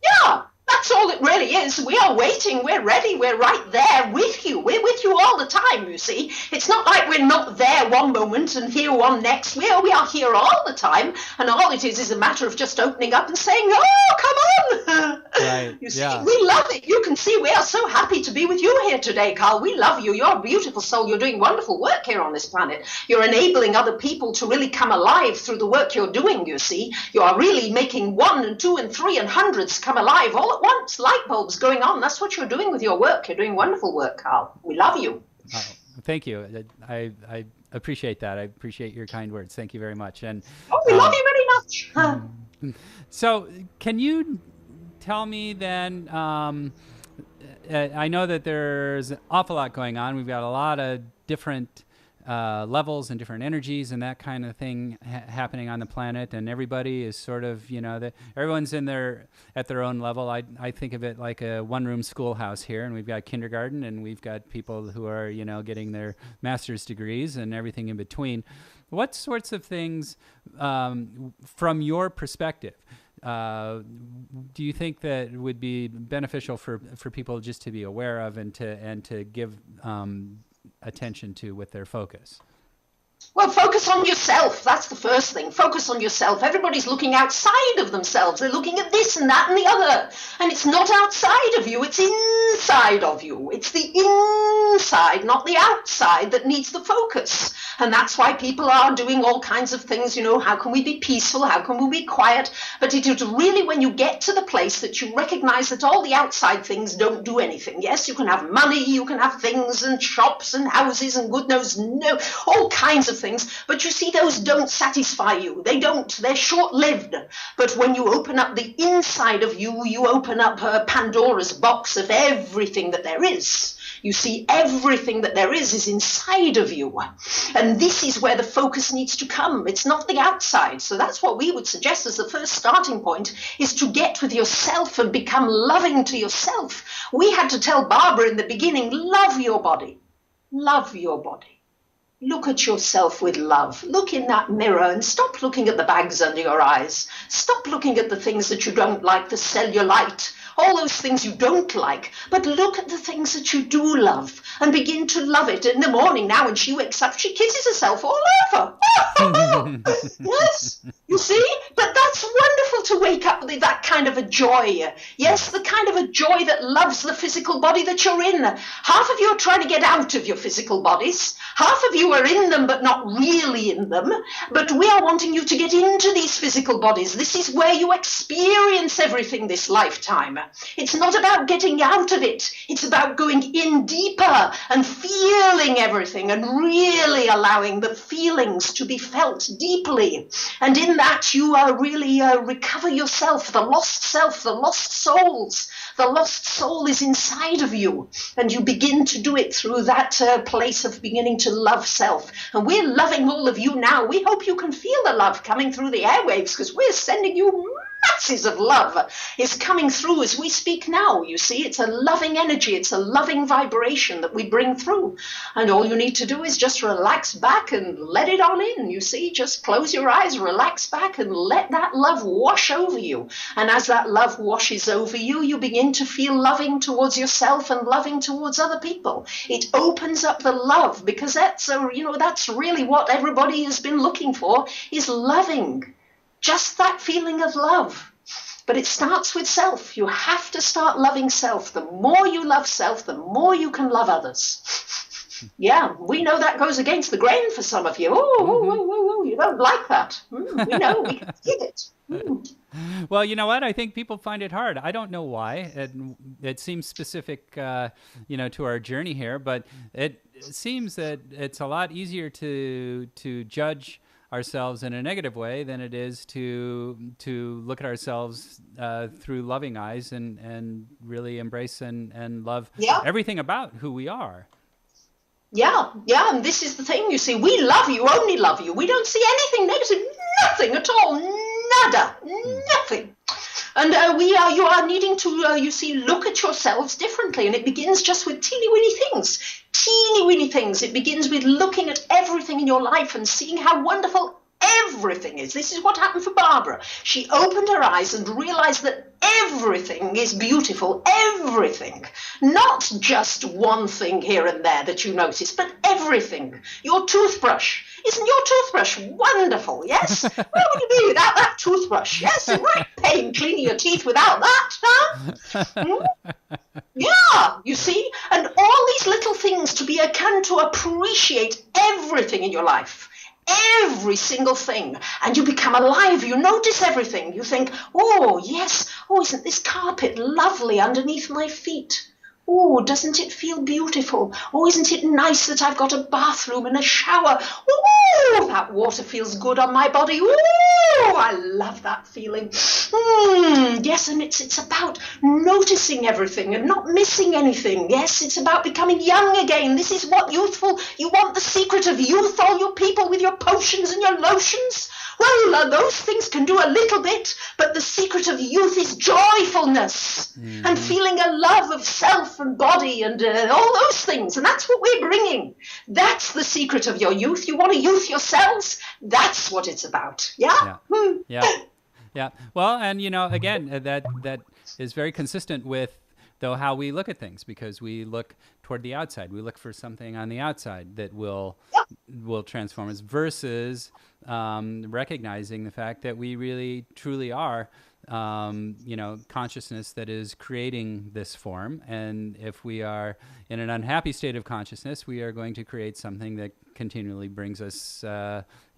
Yeah. That's all it really is. We are waiting. We're ready. We're right there with you. We're with you all the time, you see. It's not like we're not there one moment and here one next. We are here all the time. And all it is a matter of just opening up and saying, oh, come on. Right. You see, we love it. You can see we are so happy to be with you here today, Karl. We love you. You're a beautiful soul. You're doing wonderful work here on this planet. You're enabling other people to really come alive through the work you're doing, you see. You are really making 1 and 2 and 3 and hundreds come alive all at once. Light bulbs going on. That's what you're doing with your work. You're doing wonderful work, Karl. We love you. Oh, thank you. I appreciate that. I appreciate your kind words. Thank you very much. And we love you very much. So can you tell me then, I know that there's an awful lot going on. We've got a lot of different levels and different energies and that kind of thing happening on the planet, and everybody is sort of, everyone's at their own level. I think of it like a one-room schoolhouse here, and we've got kindergarten, and we've got people who are getting their master's degrees and everything in between. What sorts of things, from your perspective, do you think that would be beneficial for people just to be aware of and to give attention to with their focus? Well, focus on yourself. That's the first thing. Focus on yourself. Everybody's looking outside of themselves. They're looking at this and that and the other. And it's not outside of you. It's inside of you. It's the inside, not the outside, that needs the focus. And that's why people are doing all kinds of things. How can we be peaceful? How can we be quiet? But it is really when you get to the place that you recognize that all the outside things don't do anything. Yes, you can have money, you can have things and shops and houses and good knows, all kinds of things, but you see, those don't satisfy you. They don't. They're short-lived. But when you open up the inside of you, you open up Pandora's box of everything that there is. You see, everything that there is inside of you. And this is where the focus needs to come. It's not the outside. So that's what we would suggest as the first starting point, is to get with yourself and become loving to yourself. We had to tell Barbara in the beginning, love your body. Love your body. Look at yourself with love. Look in that mirror and stop looking at the bags under your eyes. Stop looking at the things that you don't like, the cellulite, all those things you don't like, but look at the things that you do love and begin to love it. In the morning now, when she wakes up, she kisses herself all over. Yes, you see? But that's wonderful to wake up with that kind of a joy. Yes, the kind of a joy that loves the physical body that you're in. Half of you are trying to get out of your physical bodies. Half of you are in them, but not really in them. But we are wanting you to get into these physical bodies. This is where you experience everything this lifetime. It's not about getting out of it. It's about going in deeper and feeling everything and really allowing the feelings to be felt deeply. And in that, you really recover yourself, the lost souls. The lost soul is inside of you. And you begin to do it through that place of beginning to love self. And we're loving all of you now. We hope you can feel the love coming through the airwaves, because we're sending you masses of love is coming through as we speak now. You see, it's a loving energy. It's a loving vibration that we bring through. And all you need to do is just relax back and let it on in. You see, just close your eyes, relax back, and let that love wash over you. And as that love washes over you, you begin to feel loving towards yourself and loving towards other people. It opens up the love, because that's really what everybody has been looking for, is loving. Just that feeling of love. But it starts with self. You have to start loving self. The more you love self, the more you can love others. Yeah, we know that goes against the grain for some of you. Oh, you don't like that. We know, we can see it. Well, you know what? I think people find it hard. I don't know why. It seems specific, to our journey here, but it seems that it's a lot easier to judge ourselves in a negative way than it is to look at ourselves through loving eyes and really embrace and love everything about who we are. Yeah, and this is the thing, you see, we love you, only love you. We don't see anything negative, nothing at all, nada, nothing. And you are needing to, look at yourselves differently. And it begins just with teeny-weeny things. It begins with looking at everything in your life and seeing how wonderful everything is. This is what happened for Barbara. She opened her eyes and realized that everything is beautiful, everything. Not just one thing here and there that you notice, but everything. Your toothbrush. Isn't your toothbrush wonderful, yes? Where would you be without that toothbrush? Yes, a right pain cleaning your teeth without that, huh? Yeah, you see? And all these little things to appreciate everything in your life. Every single thing, and you become alive. You notice everything. You think, oh yes, isn't this carpet lovely underneath my feet? Oh, doesn't it feel beautiful? Oh, isn't it nice that I've got a bathroom and a shower? Oh, that water feels good on my body. Oh, I love that feeling. Yes, and it's about noticing everything and not missing anything. Yes, it's about becoming young again. This is what you want the secret of youth, all you people with your potions and your lotions. Well, those things can do a little bit, but the secret of youth is joyfulness and feeling a love of self and body and all those things. And that's what we're bringing. That's the secret of your youth. You want to youth yourselves? That's what it's about. Yeah? Yeah. Yeah. Well, and, again, that is very consistent with, though, how we look at things, because we look toward the outside. We look for something on the outside that will transform us, versus recognizing the fact that we really truly are consciousness that is creating this form. And if we are in an unhappy state of consciousness, we are going to create something that continually brings us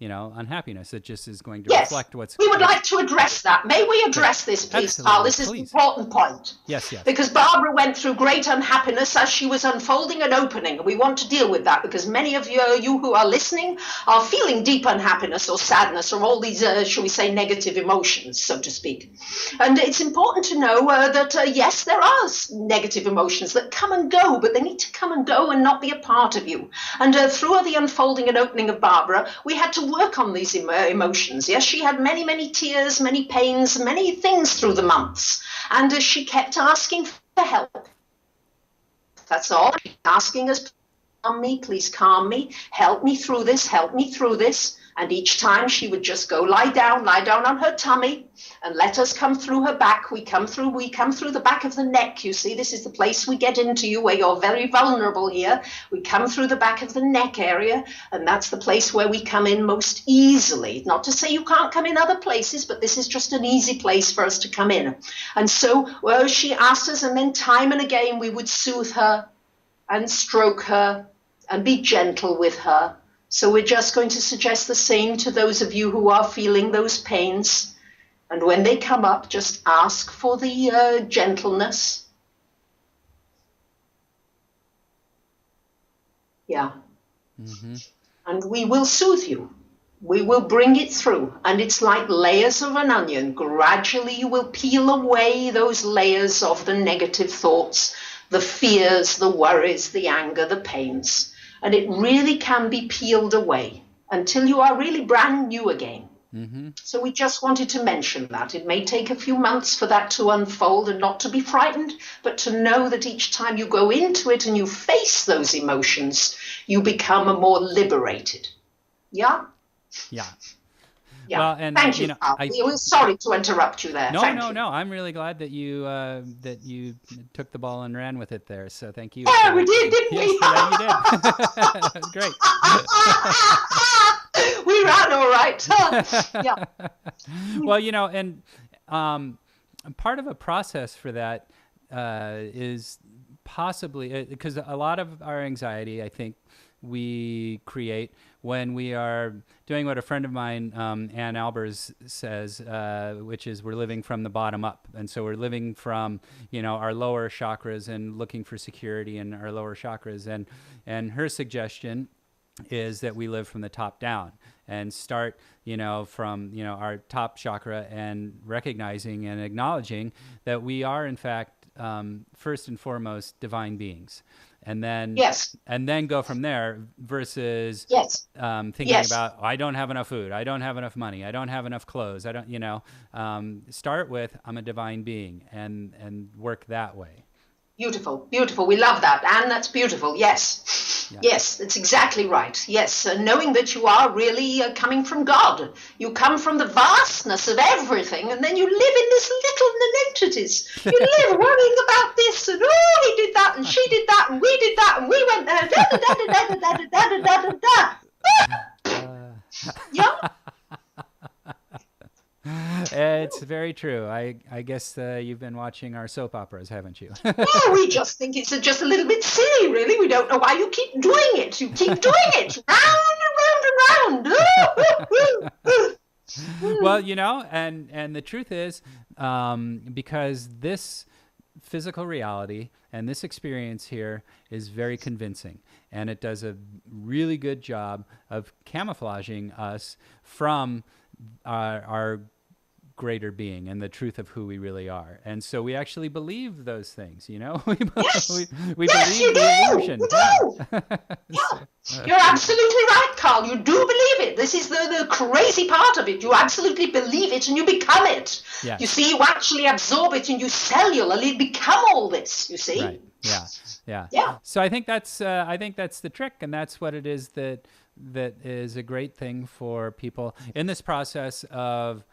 unhappiness. It just is going to reflect what's... We would like to address that. May we address this, please, Karl? This is an important point. Yes. Because Barbara went through great unhappiness as she was unfolding and opening. And we want to deal with that, because many of you who are listening are feeling deep unhappiness or sadness or all these, shall we say, negative emotions, so to speak. And it's important to know that, yes, there are negative emotions that come and go, but they need to come and go and not be a part of you. And through the unfolding and opening of Barbara, we had to work on these emotions. Yes, she had many, many tears, many pains, many things through the months. And she kept asking for help. That's all. Asking us, calm me, please calm me, help me through this, help me through this. And each time she would just go lie down on her tummy and let us come through her back. We come through the back of the neck. You see, this is the place we get into you where you're very vulnerable here. We come through the back of the neck area, and that's the place where we come in most easily. Not to say you can't come in other places, but this is just an easy place for us to come in. And so, well, she asked us, and then time and again we would soothe her and stroke her and be gentle with her. So we're just going to suggest the same to those of you who are feeling those pains. And when they come up, just ask for the gentleness. Yeah. Mm-hmm. And we will soothe you. We will bring it through. And it's like layers of an onion. Gradually you will peel away those layers of the negative thoughts, the fears, the worries, the anger, the pains. And it really can be peeled away until you are really brand new again. Mm-hmm. So we just wanted to mention that. It may take a few months for that to unfold, and not to be frightened, but to know that each time you go into it and you face those emotions, you become a more liberated. Yeah? Yeah. Yeah. Well, and thank you. We're sorry to interrupt you there. No. I'm really glad that you took the ball and ran with it there. So thank you. Yeah, we did, didn't we? Yeah, you did. Great. We ran all right. Yeah. Well, and part of a process for that is possibly because a lot of our anxiety, I think, we create when we are doing what a friend of mine, Ann Albers, says, which is we're living from the bottom up. And so we're living from, our lower chakras and looking for security in our lower chakras. And her suggestion is that we live from the top down and start, from, our top chakra, and recognizing and acknowledging that we are, in fact, first and foremost, divine beings. And then, and then go from there, versus thinking about, I don't have enough food, I don't have enough money, I don't have enough clothes, I don't, start with, I'm a divine being, and work that way. Beautiful, beautiful. We love that. And that's beautiful. Yes. Yeah. Yes, that's exactly right. Yes. Knowing that you are really coming from God. You come from the vastness of everything, and then you live in this little nonentities. You live worrying about this, and he did that, and she did that, and we did that, and we went there. Da, da, da, da, da, da, da, da, da, da. Yeah. It's very true. I guess you've been watching our soap operas, haven't you? Yeah, we just think it's just a little bit silly, really. We don't know why you keep doing it. You keep doing it round and round and round. Well, and the truth is, because this physical reality, and this experience here is very convincing, and it does a really good job of camouflaging us from our greater being and the truth of who we really are. And so we actually believe those things, we Yes. we Yes, believe you the do. illusion. You do. Yeah. You're absolutely right, Carl. You do believe it. This is the crazy part of it. You absolutely believe it and you become it. Yes. You see, you actually absorb it and you cellularly become all this, you see? Right. Yeah. Yeah. So I think that's the trick, and that's what it is that is a great thing for people in this process of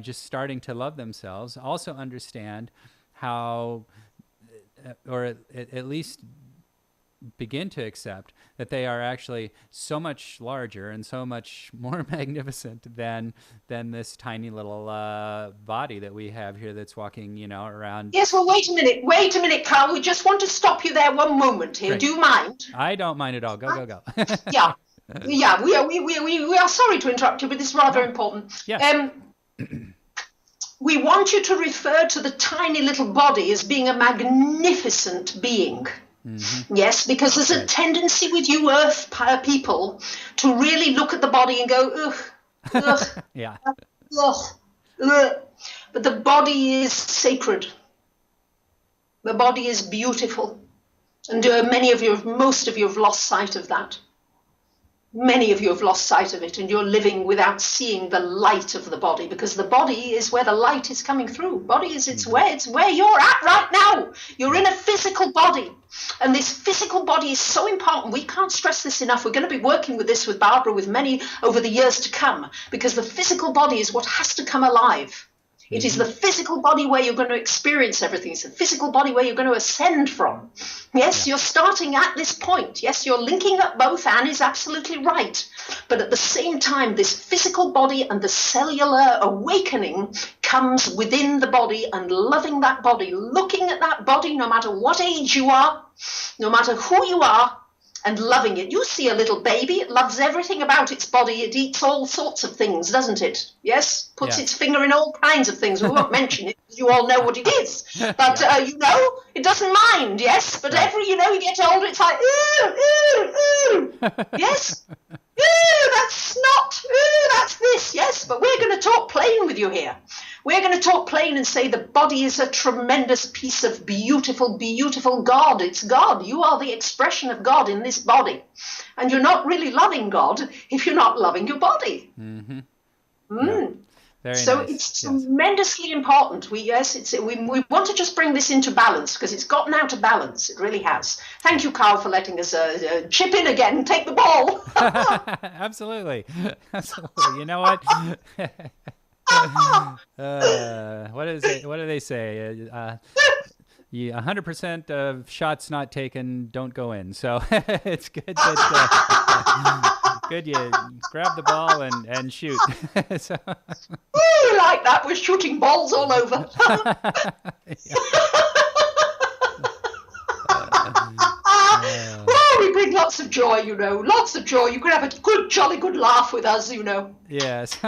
just starting to love themselves. Also understand how, or at least begin to accept that they are actually so much larger and so much more magnificent than this tiny little body that we have here that's walking around. Yes, well, wait a minute, Carl. We just want to stop you there one moment here. Great. Do you mind? I don't mind at all. Go. Yeah. Yeah, we are sorry to interrupt you, but this is rather important. Yes. We want you to refer to the tiny little body as being a magnificent being. Mm-hmm. Yes, because there's a tendency with you Earth people to really look at the body and go, ugh, yeah, ugh. But the body is sacred. The body is beautiful. And most of you have lost sight of that. Many of you have lost sight of it, and you're living without seeing the light of the body, because the body is where the light is coming through. Body is it's where you're at right now. You're in a physical body, and this physical body is so important. We can't stress this enough. We're going to be working with this with Barbara, with many over the years to come, because the physical body is what has to come alive. It is the physical body where you're going to experience everything. It's the physical body where you're going to ascend from. Yes, you're starting at this point. Yes, you're linking up both. Anne is absolutely right. But at the same time, this physical body and the cellular awakening comes within the body, and loving that body, looking at that body, no matter what age you are, no matter who you are, and loving it. You see a little baby, it loves everything about its body. It eats all sorts of things, doesn't it? Yes? Puts its finger in all kinds of things. We won't mention it because you all know what it is. But, it doesn't mind, yes? But every, you get older, it's like, yes? That's not, that's this, yes? But we're going to talk plain with you here. We're going to talk plain and say the body is a tremendous piece of beautiful, beautiful God. It's God. You are the expression of God in this body. And you're not really loving God if you're not loving your body. Mm-hmm. Yeah. So nice. It's tremendously important. We want to just bring this into balance, because it's gotten out of balance. It really has. Thank you, Karl, for letting us chip in again and take the ball. Absolutely. You know what? What do they say? 100% of shots not taken don't go in. So it's good that good you grab the ball and shoot. So. Ooh, like that. We're shooting balls all over. We bring lots of joy, lots of joy. You can have a good, jolly good laugh with us, Yes.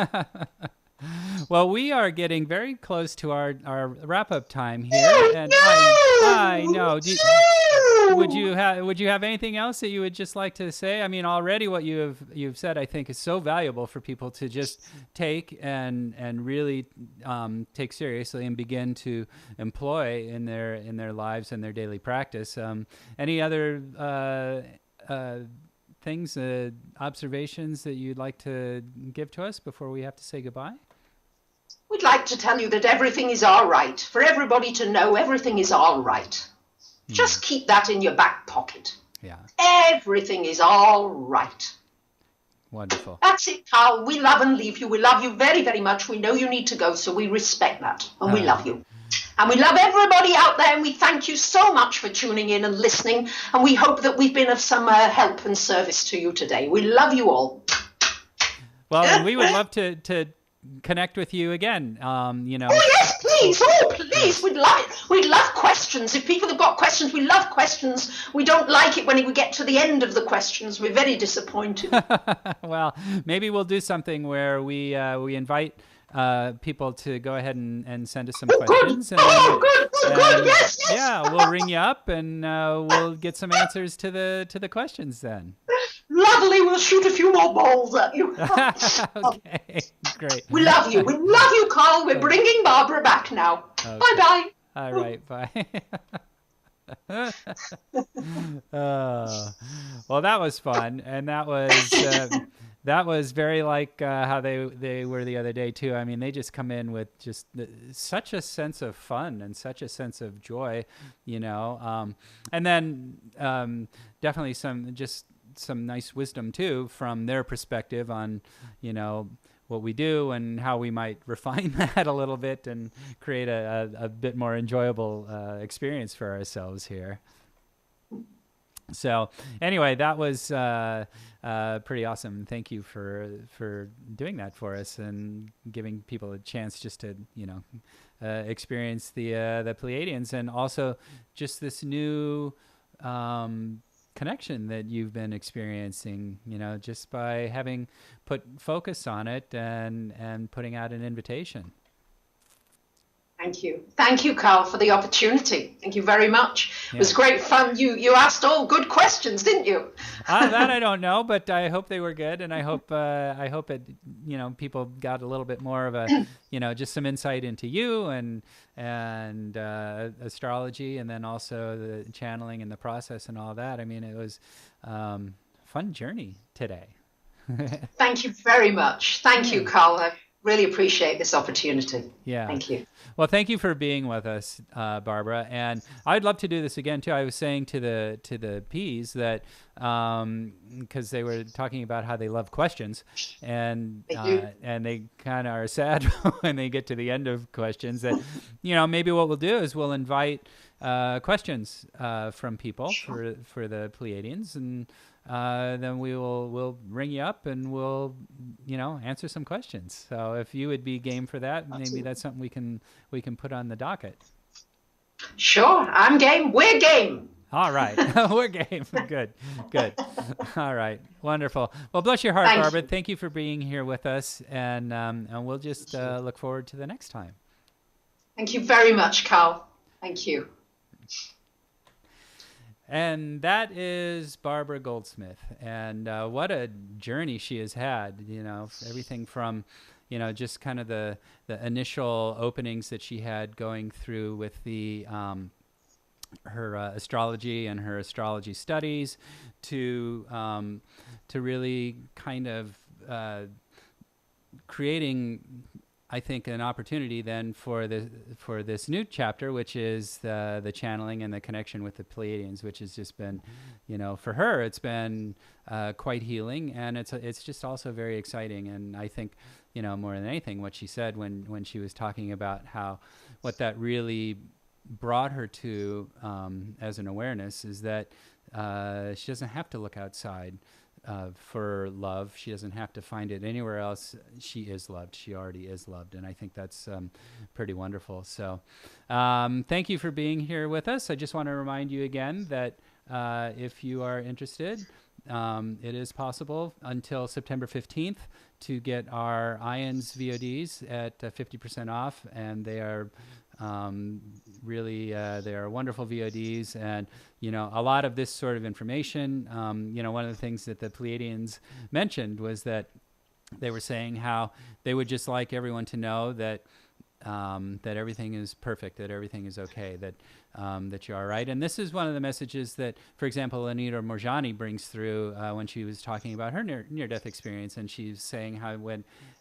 Well, we are getting very close to our wrap-up time here, and I know. Would you have anything else that you would just like to say? I mean, already what you've said, I think, is so valuable for people to just take and really take seriously and begin to employ in their lives and their daily practice. Any other things, observations that you'd like to give to us before we have to say goodbye? We'd like to tell you that everything is all right. For everybody to know everything is all right. Just keep that in your back pocket. Yeah. Everything is all right. Wonderful. That's it, Karl. We love and leave you. We love you very, very much. We know you need to go, so we respect that. And we love you. And we love everybody out there, and we thank you so much for tuning in and listening. And we hope that we've been of some help and service to you today. We love you all. Well, and we would love to connect with you again. Oh yes, please. Oh please. We'd love questions. If people have got questions, we love questions. We don't like it when we get to the end of the questions. We're very disappointed. Well, maybe we'll do something where we invite people to go ahead and send us some Oh, questions. good. Good. Yes. Yeah, we'll ring you up and we'll get some answers to the questions then. Lovely. We'll shoot a few more balls at you. Okay, great. We love you. We love you, Carl. We're bringing Barbara back now. Okay. Bye-bye. All right, bye. Well, that was fun, and that was very like how they were the other day too. I mean, they just come in with just such a sense of fun and such a sense of joy, and then definitely some nice wisdom too from their perspective on, what we do and how we might refine that a little bit and create a bit more enjoyable experience for ourselves here. So anyway, that was pretty awesome. Thank you for doing that for us and giving people a chance just to, experience the Pleiadians, and also just this new connection that you've been experiencing, just by having put focus on it and putting out an invitation. Thank you. Thank you, Carl, for the opportunity. Thank you very much. Yeah. It was great fun. You asked all good questions, didn't you? That I don't know, but I hope they were good, and I hope it, people got a little bit more of a, just some insight into you and astrology, and then also the channeling and the process and all that. I mean, it was fun journey today. Thank you very much. Thank you, Carl. I really appreciate this opportunity. Yeah. Thank you. Well, thank you for being with us, Barbara. And I'd love to do this again too. I was saying to the P's that because they were talking about how they love questions, and they kind of are sad when they get to the end of questions. That maybe what we'll do is we'll invite questions from people for the Pleiadians, and then we'll ring you up and we'll answer some questions. So if you would be game for that, maybe that's something we can put on the docket. Sure, I'm game. We're game. All right. We're game. Good. All right. Wonderful. Well, bless your heart, Barbara. Thank you for being here with us, and we'll just look forward to the next time. Thank you very much, Carl. Thank you. And that is Barbara Goldsmith, and what a journey she has had. Everything from, just kind of the initial openings that she had going through with the her astrology and her astrology studies, to really kind of creating, I think, an opportunity then for this new chapter, which is the channeling and the connection with the Pleiadians, which has just been, for her, it's been quite healing, and it's just also very exciting. And I think, more than anything, what she said when she was talking about what that really brought her to as an awareness is that she doesn't have to look outside for love. She doesn't have to find it anywhere else. She is loved. She already is loved. And I think that's pretty wonderful. So thank you for being here with us. I just want to remind you again that if you are interested, it is possible until September 15th to get our IONS VODs at 50% off. And they are really, they are wonderful VODs, and a lot of this sort of information. One of the things that the Pleiadians mentioned was that they were saying how they would just like everyone to know that that everything is perfect, that everything is okay, that you're all right. And this is one of the messages that, for example, Anita Morjani brings through when she was talking about her near-death experience, and she's saying how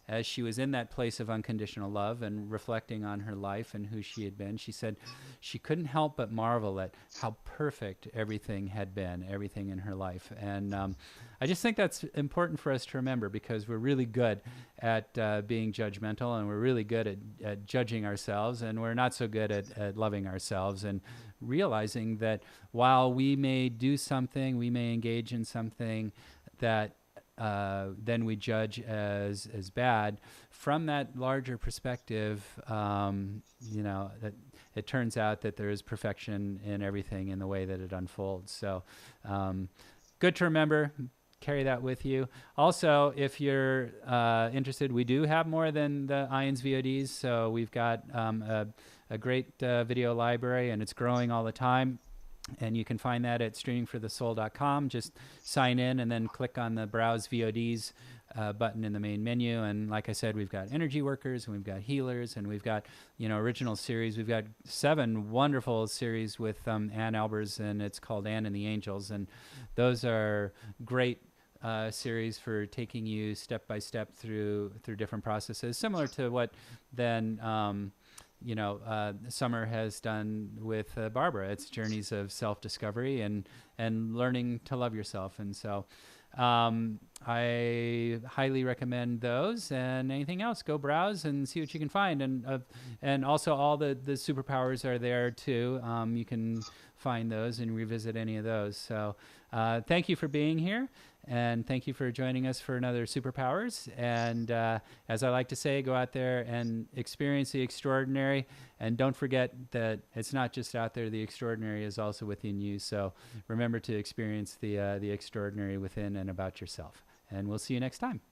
as she was in that place of unconditional love and reflecting on her life and who she had been, she said she couldn't help but marvel at how perfect everything had been, everything in her life. And I just think that's important for us to remember, because we're really good at being judgmental, and we're really good at judging ourselves, and we're not so good at loving ourselves, and realizing that while we may do something, we may engage in something that then we judge as bad, from that larger perspective, that it turns out that there is perfection in everything in the way that it unfolds. So good to remember. carry that with you. Also, if you're interested, we do have more than the Ions VODs. So we've got a great video library, and it's growing all the time. And you can find that at streamingforthesoul.com. Just sign in and then click on the Browse VODs button in the main menu. And like I said, we've got energy workers, and we've got healers, and we've got, original series. We've got 7 wonderful series with Ann Albers, and it's called Ann and the Angels. And those are great series for taking you step by step through different processes, similar to what then Summer has done with Barbara. It's journeys of self-discovery and learning to love yourself. And so I highly recommend those. And anything else, go browse and see what you can find. And also all the superpowers are there too. You can find those and revisit any of those. So thank you for being here. And thank you for joining us for another Superpowers. And as I like to say, go out there and experience the extraordinary. And don't forget that it's not just out there. The extraordinary is also within you. So remember to experience the extraordinary within and about yourself. And we'll see you next time.